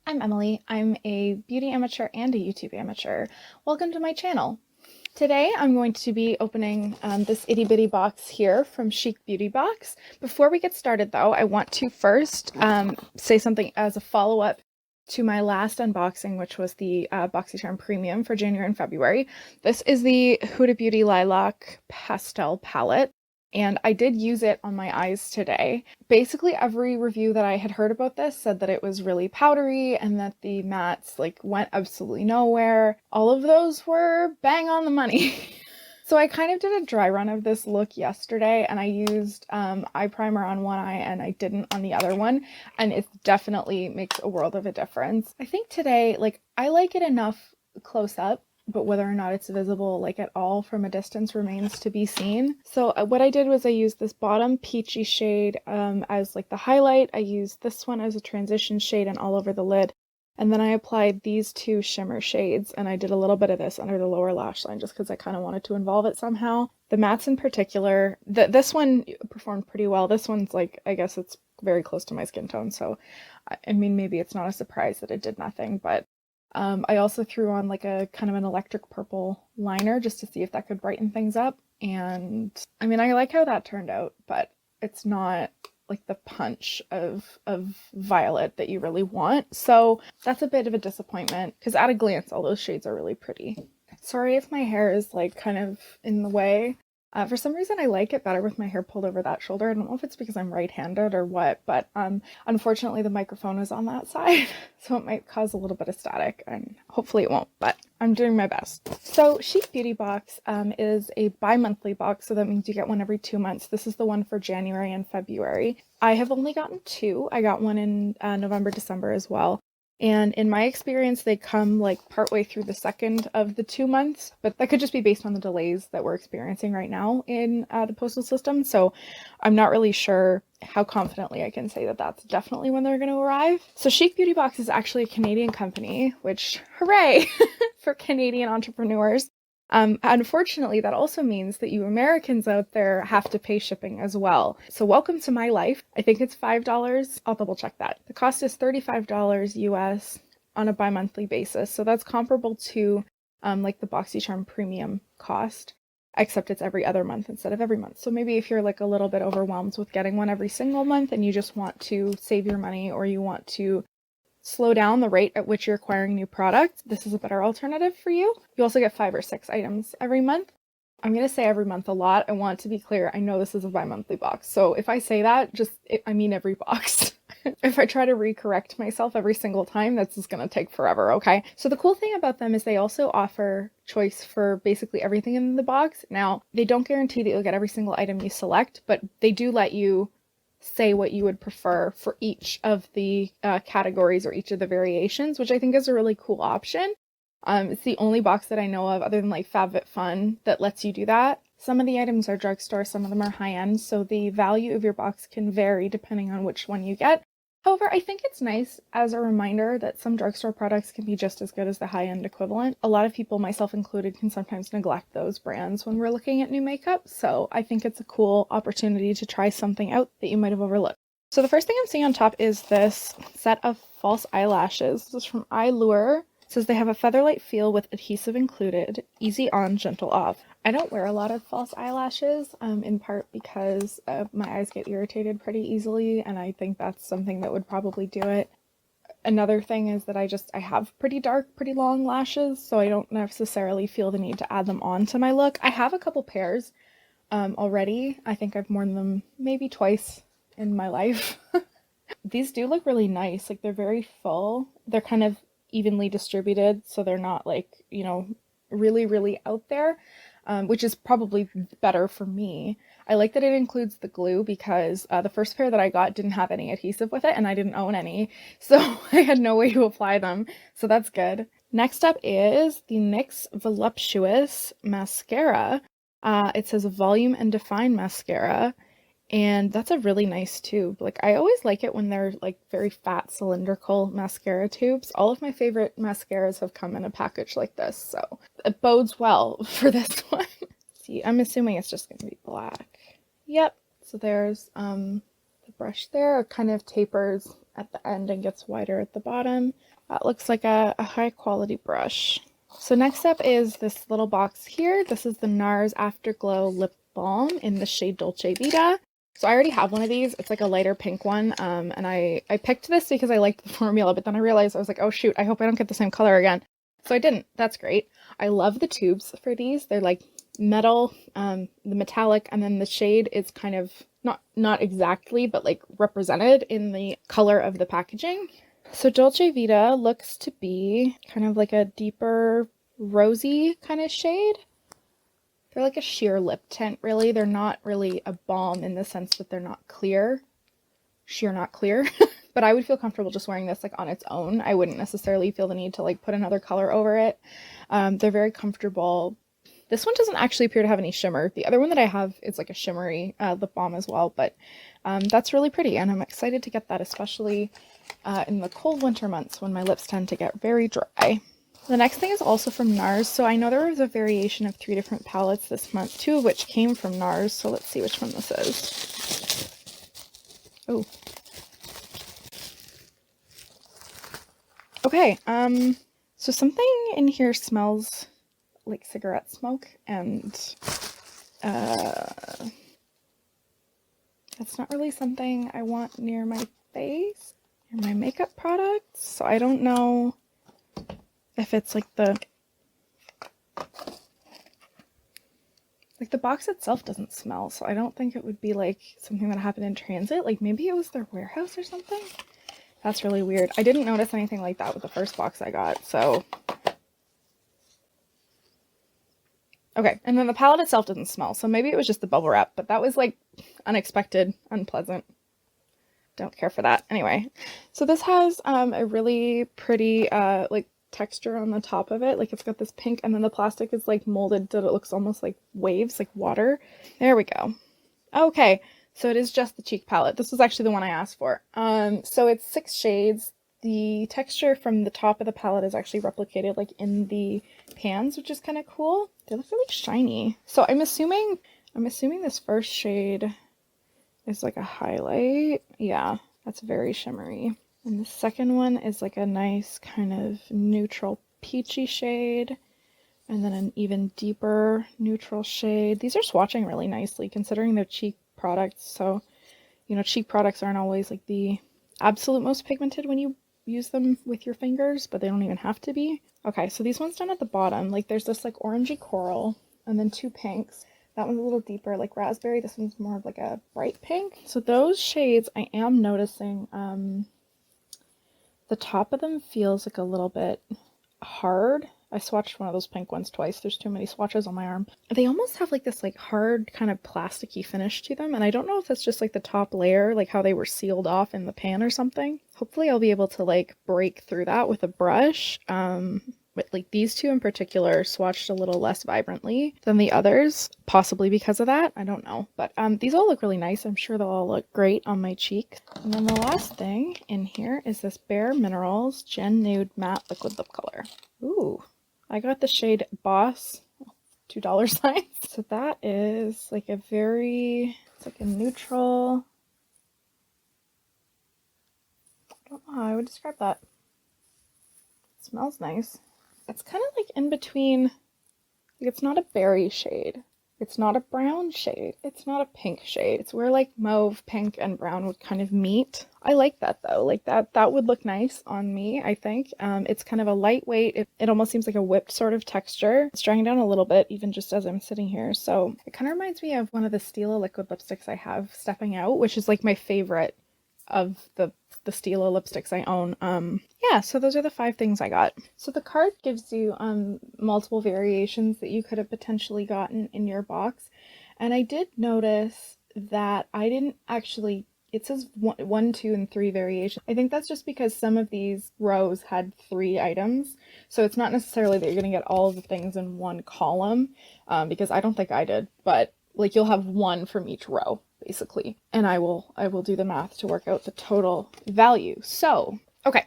I'm Emily. I'm a beauty amateur and a YouTube amateur. Welcome to my channel. Today I'm going to be opening this itty bitty box here from Chic Beauty Box. Before we get started though, I want to first say something as a follow-up to my last unboxing, which was the BoxyCharm Premium for January and February. This is the Huda Beauty Lilac Pastel palette, and I did use it on my eyes today. Basically every review that I had heard about this said that it was really powdery and that the mattes went absolutely nowhere. All of those were bang on the money. So I kind of did a dry run of this look yesterday, and I used eye primer on one eye and I didn't on the other one, and it definitely makes a world of a difference. I think today, I like it enough close up, but whether or not it's visible at all from a distance remains to be seen. So what I did was I used this bottom peachy shade as the highlight. I used this one as a transition shade and all over the lid. And then I applied these two shimmer shades, and I did a little bit of this under the lower lash line just because I kind of wanted to involve it somehow. The mattes in particular, this one performed pretty well. This one's I guess it's very close to my skin tone, so I mean, maybe it's not a surprise that it did nothing, but I also threw on a kind of an electric purple liner just to see if that could brighten things up. And I mean, I like how that turned out, but it's not the punch of violet that you really want. So that's a bit of a disappointment because at a glance, all those shades are really pretty. Sorry if my hair is kind of in the way. For some reason, I like it better with my hair pulled over that shoulder. I don't know if it's because I'm right-handed or what, but unfortunately the microphone is on that side, so it might cause a little bit of static, and hopefully it won't, but I'm doing my best. So Chic Beauty Box is a bi-monthly box, so that means you get one every 2 months. This is the one for January and February. I have only gotten two. I got one in November, December as well. And in my experience, they come partway through the second of the 2 months, but that could just be based on the delays that we're experiencing right now in the postal system. So I'm not really sure how confidently I can say that that's definitely when they're going to arrive. So Chic Beauty Box is actually a Canadian company, which hooray for Canadian entrepreneurs. Unfortunately, that also means that you Americans out there have to pay shipping as well. So welcome to my life. I think it's $5. I'll double check that. The cost is $35 US on a bi-monthly basis. So that's comparable to the BoxyCharm Premium cost, except it's every other month instead of every month. So maybe if you're a little bit overwhelmed with getting one every single month and you just want to save your money, or you want to slow down the rate at which you're acquiring new products, this is a better alternative for you. You also get 5 or 6 items every month. I'm going to say every month a lot. I want to be clear. I know this is a bi-monthly box, so if I say that, I mean every box. If I try to recorrect myself every single time, that's just going to take forever, okay? So the cool thing about them is they also offer choice for basically everything in the box. Now, they don't guarantee that you'll get every single item you select, but they do let you say what you would prefer for each of the categories or each of the variations, which I think is a really cool option. It's the only box that I know of other than FabFitFun that lets you do that. Some of the items are drugstore, some of them are high-end, so the value of your box can vary depending on which one you get. However, I think it's nice as a reminder that some drugstore products can be just as good as the high-end equivalent. A lot of people, myself included, can sometimes neglect those brands when we're looking at new makeup, so I think it's a cool opportunity to try something out that you might have overlooked. So the first thing I'm seeing on top is this set of false eyelashes. This is from Eyelure. It says they have a featherlight feel with adhesive included, easy on, gentle off. I don't wear a lot of false eyelashes, in part because my eyes get irritated pretty easily, and I think that's something that would probably do it. Another thing is that I have pretty dark, pretty long lashes, so I don't necessarily feel the need to add them on to my look. I have a couple pairs already. I think I've worn them maybe twice in my life. These do look really nice. They're very full. They're kind of evenly distributed, so they're not really, really out there. Which is probably better for me. I like that it includes the glue because the first pair that I got didn't have any adhesive with it, and I didn't own any, so I had no way to apply them, so that's good. Next up is the NYX Voluptuous Mascara. It says Volume and Define Mascara, and that's a really nice tube. I always like it when they're very fat cylindrical mascara tubes. All of my favorite mascaras have come in a package like this, so it bodes well for this one. See, I'm assuming it's just going to be black. Yep. So there's the brush there. It kind of tapers at the end and gets wider at the bottom. That looks like a high quality brush. So next up is this little box here. This is the Nars Afterglow Lip Balm in the shade Dolce Vita. So I already have one of these. It's like a lighter pink one. And I picked this because I liked the formula, but then I realized I was like, oh shoot, I hope I don't get the same color again. So I didn't. That's great. I love the tubes for these. They're like metal, the metallic, and then the shade is kind of not exactly, but like represented in the color of the packaging. So Dolce Vita looks to be kind of like a deeper rosy kind of shade. They're like a sheer lip tint, really. They're not really a balm in the sense that they're not clear. Sheer not clear. But I would feel comfortable just wearing this like on its own. I wouldn't necessarily feel the need to like put another color over it. They're very comfortable. This one doesn't actually appear to have any shimmer. The other one that I have is like a shimmery lip balm as well, but that's really pretty, and I'm excited to get that, especially in the cold winter months when my lips tend to get very dry. The next thing is also from Nars. So I know there was a variation of 3 different palettes this month, 2 of which came from Nars. So let's see which one this is. Oh. Okay, so something in here smells like cigarette smoke, and that's not really something I want near my face, near my makeup products. So I don't know if it's like the box itself doesn't smell, so I don't think it would be like something that happened in transit. Like maybe it was their warehouse or something. That's really weird. I didn't notice anything like that with the first box I got, so. Okay, and then the palette itself doesn't smell, so maybe it was just the bubble wrap, but that was like unexpected, unpleasant. Don't care for that. Anyway, so this has a really pretty like texture on the top of it. Like it's got this pink, and then the plastic is like molded so that it looks almost like waves, like water. There we go. Okay, so it is just the cheek palette. This was actually the one I asked for. So it's 6 shades. The texture from the top of the palette is actually replicated like in the pans, which is kind of cool. They look really shiny. So I'm assuming this first shade is like a highlight. Yeah, that's very shimmery. And the second one is like a nice kind of neutral peachy shade. And then an even deeper neutral shade. These are swatching really nicely considering they're cheek products. So, you know, cheek products aren't always like the absolute most pigmented when you use them with your fingers, but they don't even have to be. Okay, so these ones down at the bottom, like there's this like orangey coral and then 2 pinks. That one's a little deeper, like raspberry. This one's more of like a bright pink. So those shades, I am noticing the top of them feels like a little bit hard. I swatched one of those pink ones twice. There's too many swatches on my arm. They almost have like this like hard kind of plasticky finish to them. And I don't know if that's just like the top layer, like how they were sealed off in the pan or something. Hopefully I'll be able to like break through that with a brush. But like these 2 in particular swatched a little less vibrantly than the others, possibly because of that. I don't know. But these all look really nice. I'm sure they'll all look great on my cheek. And then the last thing in here is this BareMinerals Gen Nude Matte Liquid Lip Color. Ooh. I got the shade Boss, $2 signs. So that is like a it's like a neutral, I don't know how I would describe that. It smells nice. It's kind of like in between, like it's not a berry shade. It's not a brown shade. It's not a pink shade. It's where like mauve, pink, and brown would kind of meet. I like that though. Like that would look nice on me, I think. It's kind of a lightweight. It almost seems like a whipped sort of texture. It's drying down a little bit even just as I'm sitting here. So it kind of reminds me of one of the Stila liquid lipsticks I have, Stepping Out, which is like my favorite of the Stila lipsticks I own. Yeah, so those are the 5 things I got. So the card gives you multiple variations that you could have potentially gotten in your box. And I did notice that I didn't actually, it says 1, 2, and 3 variations. I think that's just because some of these rows had 3 items. So it's not necessarily that you're going to get all of the things in one column, because I don't think I did, but like you'll have 1 from each row, basically. And I will do the math to work out the total value. So, okay.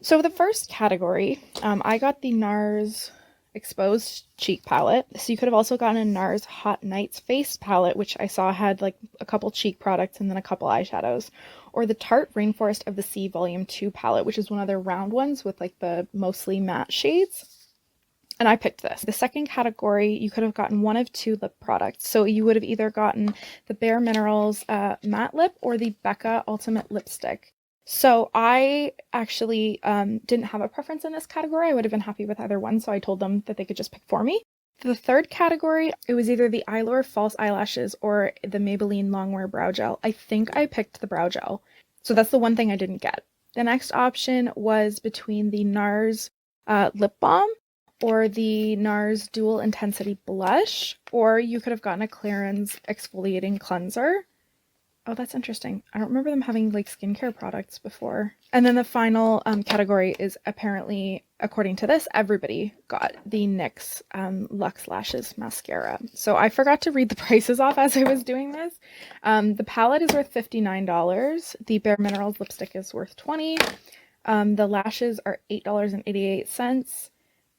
So the first category, I got the Nars exposed cheek palette. So you could have also gotten a Nars Hot Nights face palette, which I saw had like a couple cheek products and then a couple eyeshadows. Or the Tarte Rainforest of the Sea Volume 2 palette, which is one of their round ones with like the mostly matte shades. And I picked this. The second category, you could have gotten one of two lip products. So you would have either gotten the BareMinerals matte lip or the Becca Ultimate Lipstick. So I actually didn't have a preference in this category. I would have been happy with either one, so I told them that they could just pick for me. For the third category, it was either the Eyelure False Eyelashes or the Maybelline Longwear Brow Gel. I think I picked the Brow Gel. So that's the one thing I didn't get. The next option was between the Nars Lip Balm or the Nars Dual Intensity Blush, or you could have gotten a Clarins Exfoliating Cleanser. Oh, that's interesting. I don't remember them having like skincare products before. And then the final category is apparently, according to this, everybody got the NYX Luxe Lashes Mascara. So I forgot to read the prices off as I was doing this. The palette is worth $59. The BareMinerals lipstick is worth $20. The lashes are $8.88.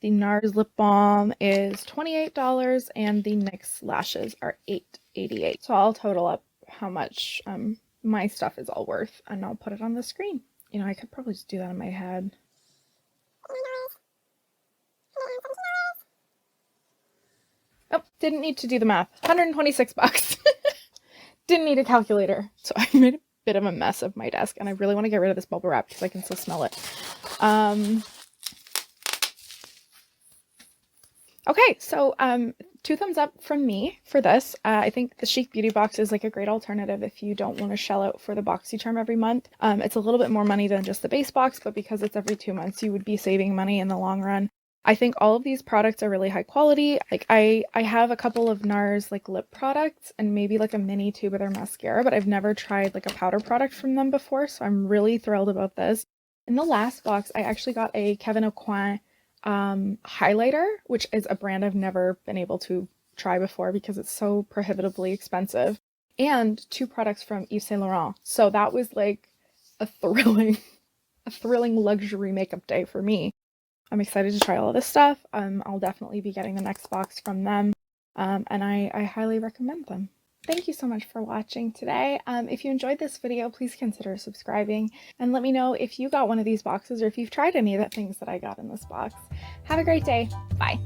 The Nars lip balm is $28 and the NYX lashes are $8.88. So I'll total up how much my stuff is all worth and I'll put it on the screen. You know, I could probably just do that in my head. Oh, didn't need to do the math. 126 bucks. Didn't need a calculator. So I made a bit of a mess of my desk and I really want to get rid of this bubble wrap because I can still smell it. Okay, so 2 thumbs up from me for this. I think the Chic Beauty Box is like a great alternative if you don't want to shell out for the BoxyCharm every month. It's a little bit more money than just the base box, but because it's every 2 months, you would be saving money in the long run. I think all of these products are really high quality. Like I have a couple of Nars like lip products and maybe like a mini tube of their mascara, but I've never tried like a powder product from them before, so I'm really thrilled about this. In the last box, I actually got a Kevyn Aucoin highlighter, which is a brand I've never been able to try before because it's so prohibitively expensive, and 2 products from Yves Saint Laurent. So that was like a thrilling luxury makeup day for me. I'm excited to try all of this stuff. I'll definitely be getting the next box from them, and I highly recommend them. Thank you so much for watching today. If you enjoyed this video, please consider subscribing and let me know if you got one of these boxes or if you've tried any of the things that I got in this box. Have a great day. Bye.